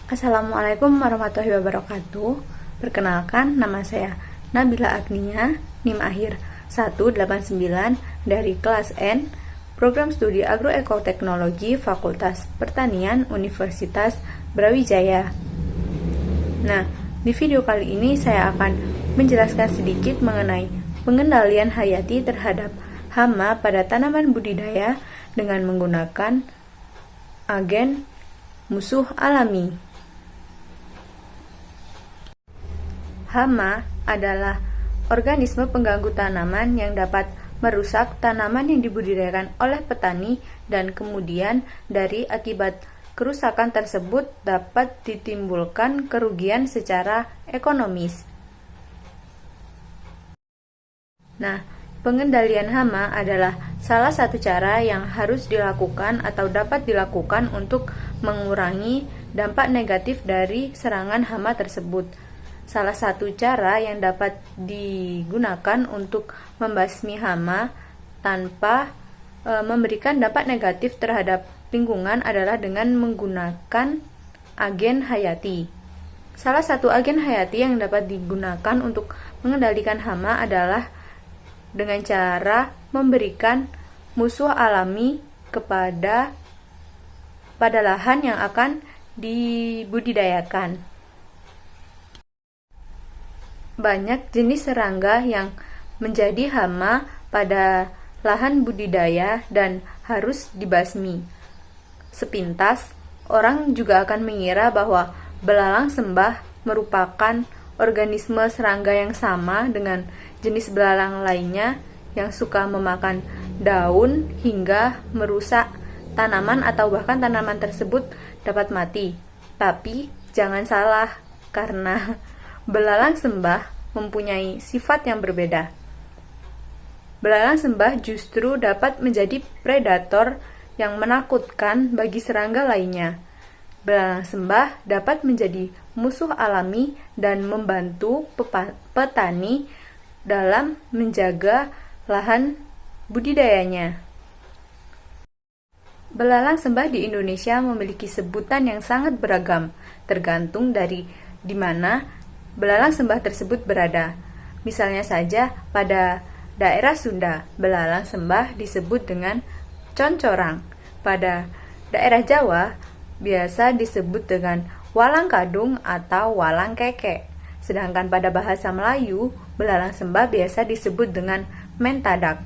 Assalamualaikum warahmatullahi wabarakatuh. Perkenalkan, nama saya Nabila Agnia, NIM akhir 189 dari kelas N, Program Studi Agroekoteknologi Fakultas Pertanian Universitas Brawijaya. Nah, di video kali ini saya akan menjelaskan sedikit mengenai pengendalian hayati terhadap hama pada tanaman budidaya dengan menggunakan agen musuh alami. Hama adalah organisme pengganggu tanaman yang dapat merusak tanaman yang dibudidayakan oleh petani, dan kemudian dari akibat kerusakan tersebut dapat ditimbulkan kerugian secara ekonomis. Nah, pengendalian hama adalah salah satu cara yang harus dilakukan atau dapat dilakukan untuk mengurangi dampak negatif dari serangan hama tersebut. Salah satu cara yang dapat digunakan untuk membasmi hama tanpa memberikan dampak negatif terhadap lingkungan adalah dengan menggunakan agen hayati. Salah satu agen hayati yang dapat digunakan untuk mengendalikan hama adalah dengan cara memberikan musuh alami pada lahan yang akan dibudidayakan. Banyak jenis serangga yang menjadi hama pada lahan budidaya dan harus dibasmi. Sepintas, orang juga akan mengira bahwa belalang sembah merupakan organisme serangga yang sama dengan jenis belalang lainnya yang suka memakan daun hingga merusak tanaman atau bahkan tanaman tersebut dapat mati. Tapi jangan salah, karena belalang sembah mempunyai sifat yang berbeda. Belalang sembah justru dapat menjadi predator yang menakutkan bagi serangga lainnya. Belalang sembah dapat menjadi musuh alami dan membantu petani dalam menjaga lahan budidayanya. Belalang sembah di Indonesia memiliki sebutan yang sangat beragam, tergantung dari di mana belalang sembah tersebut berada. Misalnya saja pada daerah Sunda, belalang sembah disebut dengan concorang. Pada daerah Jawa, biasa disebut dengan walang kadung atau walang keke. Sedangkan pada bahasa Melayu, belalang sembah biasa disebut dengan mentadak.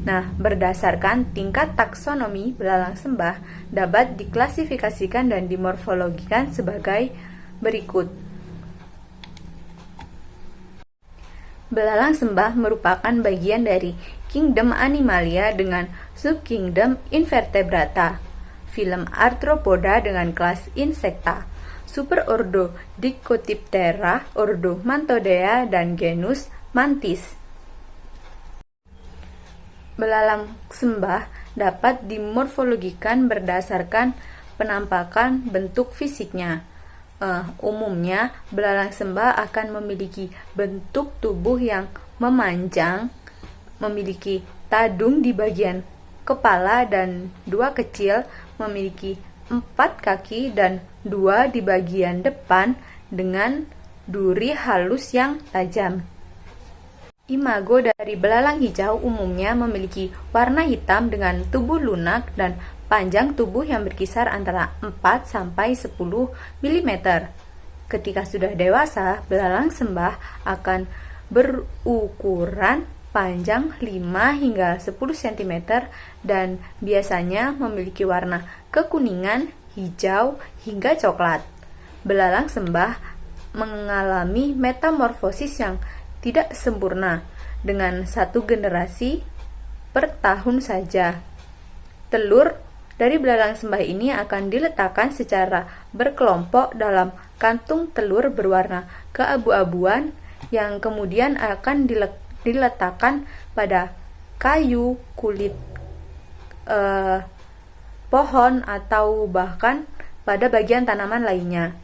Nah, berdasarkan tingkat taksonomi, belalang sembah dapat diklasifikasikan dan dimorfologikan sebagai berikut. Belalang sembah merupakan bagian dari kingdom Animalia dengan subkingdom Invertebrata, filum Arthropoda dengan kelas Insecta, superordo Dicotyptera, ordo Mantodea, dan genus Mantis. Belalang sembah dapat dimorfologikan berdasarkan penampakan bentuk fisiknya. Umumnya, belalang sembah akan memiliki bentuk tubuh yang memanjang, memiliki tadung di bagian kepala dan dua kecil, memiliki 4 kaki dan 2 di bagian depan dengan duri halus yang tajam. Imago dari belalang hijau umumnya memiliki warna hitam dengan tubuh lunak dan panjang tubuh yang berkisar antara 4 sampai 10 mm. Ketika sudah dewasa, belalang sembah akan berukuran panjang 5 hingga 10 cm dan biasanya memiliki warna kekuningan, hijau, hingga coklat. Belalang sembah mengalami metamorfosis yang tidak sempurna dengan 1 generasi per tahun saja. Telur dari belalang sembah ini akan diletakkan secara berkelompok dalam kantung telur berwarna keabu-abuan yang kemudian akan diletakkan pada kayu, kulit pohon, atau bahkan pada bagian tanaman lainnya.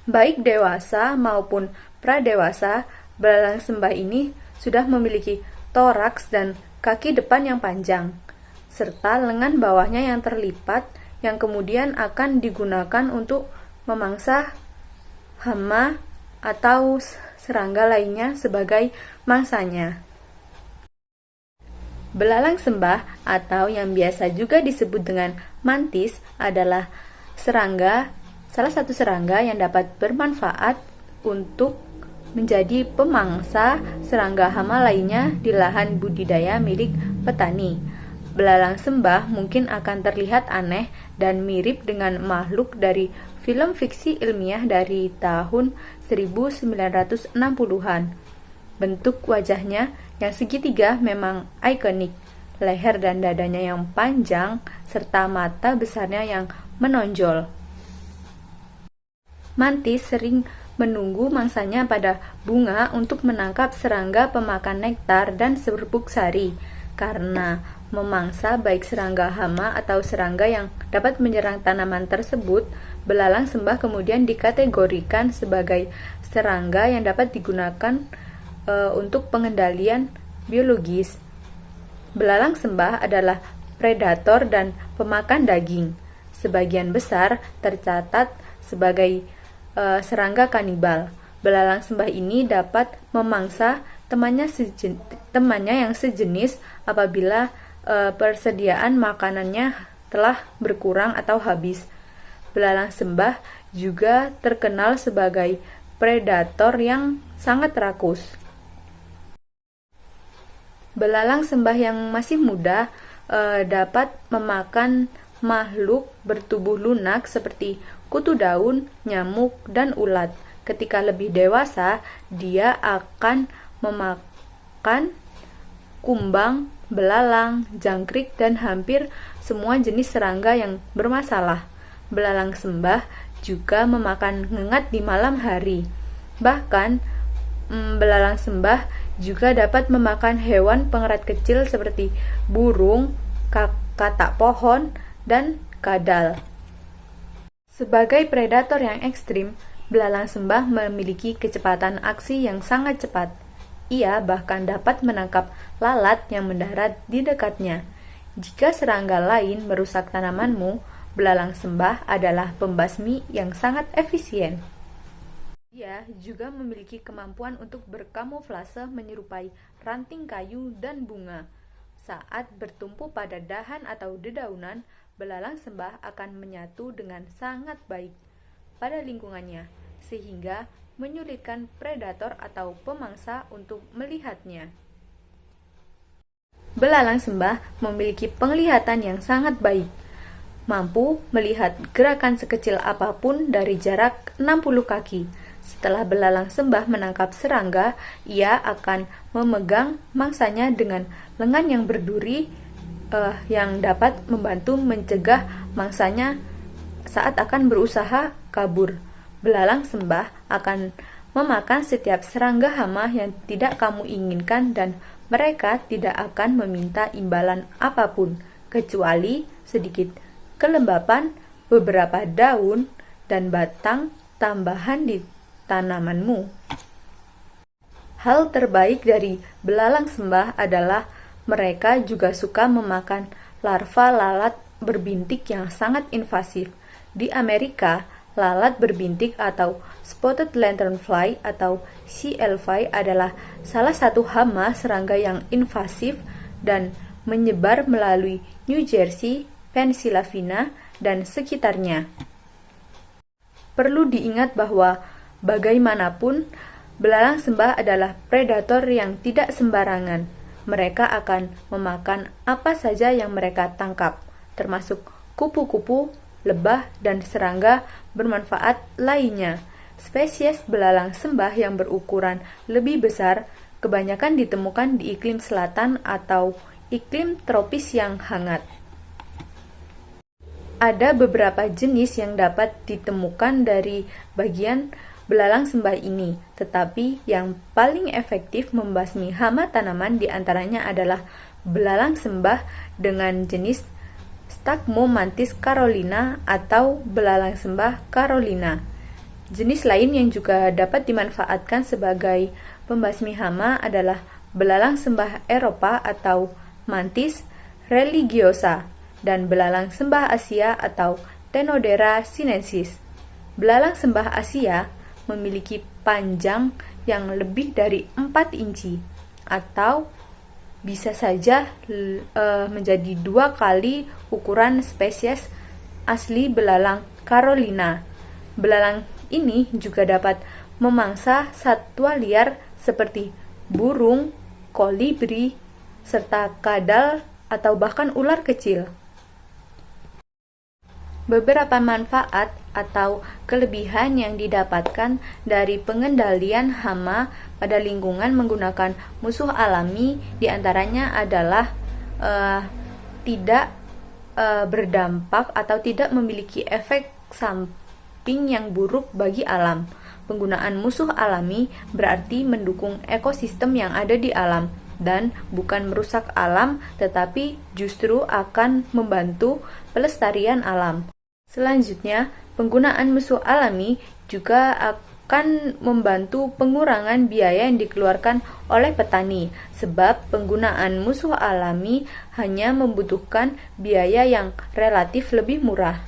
Baik dewasa maupun pradewasa, belalang sembah ini sudah memiliki toraks dan kaki depan yang panjang, serta lengan bawahnya yang terlipat, yang kemudian akan digunakan untuk memangsa hama atau serangga lainnya sebagai mangsanya. Belalang sembah atau yang biasa juga disebut dengan mantis adalah salah satu serangga yang dapat bermanfaat untuk menjadi pemangsa serangga hama lainnya di lahan budidaya milik petani. Belalang sembah mungkin akan terlihat aneh dan mirip dengan makhluk dari film fiksi ilmiah dari tahun 1960-an. Bentuk wajahnya yang segitiga memang ikonik, leher dan dadanya yang panjang, serta mata besarnya yang menonjol. Mantis sering menunggu mangsanya pada bunga untuk menangkap serangga pemakan nektar dan serbuk sari. Karena memangsa baik serangga hama atau serangga yang dapat menyerang tanaman tersebut, belalang sembah kemudian dikategorikan sebagai serangga yang dapat digunakan untuk pengendalian biologis. Belalang sembah adalah predator dan pemakan daging. Sebagian besar tercatat sebagai serangga kanibal. Belalang sembah ini dapat memangsa temannya yang sejenis apabila persediaan makanannya telah berkurang atau habis. Belalang sembah juga terkenal sebagai predator yang sangat rakus. Belalang sembah yang masih muda dapat memakan makhluk bertubuh lunak seperti kutu daun, nyamuk, dan ulat. Ketika lebih dewasa, dia akan memakan kumbang, belalang, jangkrik, dan hampir semua jenis serangga yang bermasalah. Belalang sembah juga memakan ngengat di malam hari. Bahkan, belalang sembah juga dapat memakan hewan pengerat kecil seperti burung, katak pohon, dan kadal. Sebagai predator yang ekstrim, belalang sembah memiliki kecepatan aksi yang sangat cepat. Ia bahkan dapat menangkap lalat yang mendarat di dekatnya. Jika serangga lain merusak tanamanmu, belalang sembah adalah pembasmi yang sangat efisien. Ia juga memiliki kemampuan untuk berkamuflase menyerupai ranting kayu dan bunga. Saat bertumpu pada dahan atau dedaunan, belalang sembah akan menyatu dengan sangat baik pada lingkungannya, sehingga menyulitkan predator atau pemangsa untuk melihatnya. Belalang sembah memiliki penglihatan yang sangat baik, mampu melihat gerakan sekecil apapun dari jarak 60 kaki. Setelah belalang sembah menangkap serangga, ia akan memegang mangsanya dengan lengan yang berduri yang dapat membantu mencegah mangsanya saat akan berusaha kabur. Belalang sembah akan memakan setiap serangga hama yang tidak kamu inginkan dan mereka tidak akan meminta imbalan apapun kecuali sedikit kelembapan, beberapa daun, dan batang tambahan di tanamanmu. Hal terbaik dari belalang sembah adalah mereka juga suka memakan larva lalat berbintik yang sangat invasif. Di Amerika, lalat berbintik atau spotted lanternfly atau CLV adalah salah satu hama serangga yang invasif dan menyebar melalui New Jersey, Pennsylvania, dan sekitarnya. Perlu diingat bahwa bagaimanapun, belalang sembah adalah predator yang tidak sembarangan. Mereka akan memakan apa saja yang mereka tangkap, termasuk kupu-kupu, lebah, dan serangga bermanfaat lainnya. Spesies belalang sembah yang berukuran lebih besar kebanyakan ditemukan di iklim selatan atau iklim tropis yang hangat. Ada beberapa jenis yang dapat ditemukan dari bagian belalang sembah ini, tetapi yang paling efektif membasmi hama tanaman diantaranya adalah belalang sembah dengan jenis Stagmomantis carolina atau belalang sembah Carolina. Jenis lain yang juga dapat dimanfaatkan sebagai pembasmi hama adalah belalang sembah Eropa atau Mantis religiosa dan belalang sembah Asia atau Tenodera sinensis. Belalang sembah Asia memiliki panjang yang lebih dari 4 inci atau bisa saja menjadi 2 kali ukuran spesies asli belalang Carolina. Belalang ini juga dapat memangsa satwa liar seperti burung, kolibri, serta kadal atau bahkan ular kecil. Beberapa manfaat atau kelebihan yang didapatkan dari pengendalian hama pada lingkungan menggunakan musuh alami diantaranya adalah tidak berdampak atau tidak memiliki efek samping yang buruk bagi alam. Penggunaan musuh alami berarti mendukung ekosistem yang ada di alam dan bukan merusak alam, tetapi justru akan membantu pelestarian alam. Selanjutnya, penggunaan musuh alami juga akan membantu pengurangan biaya yang dikeluarkan oleh petani, sebab penggunaan musuh alami hanya membutuhkan biaya yang relatif lebih murah.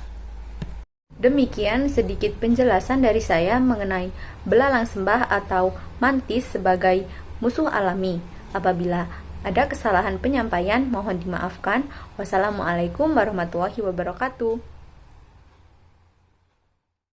Demikian sedikit penjelasan dari saya mengenai belalang sembah atau mantis sebagai musuh alami. Apabila ada kesalahan penyampaian, mohon dimaafkan. Wassalamualaikum warahmatullahi wabarakatuh.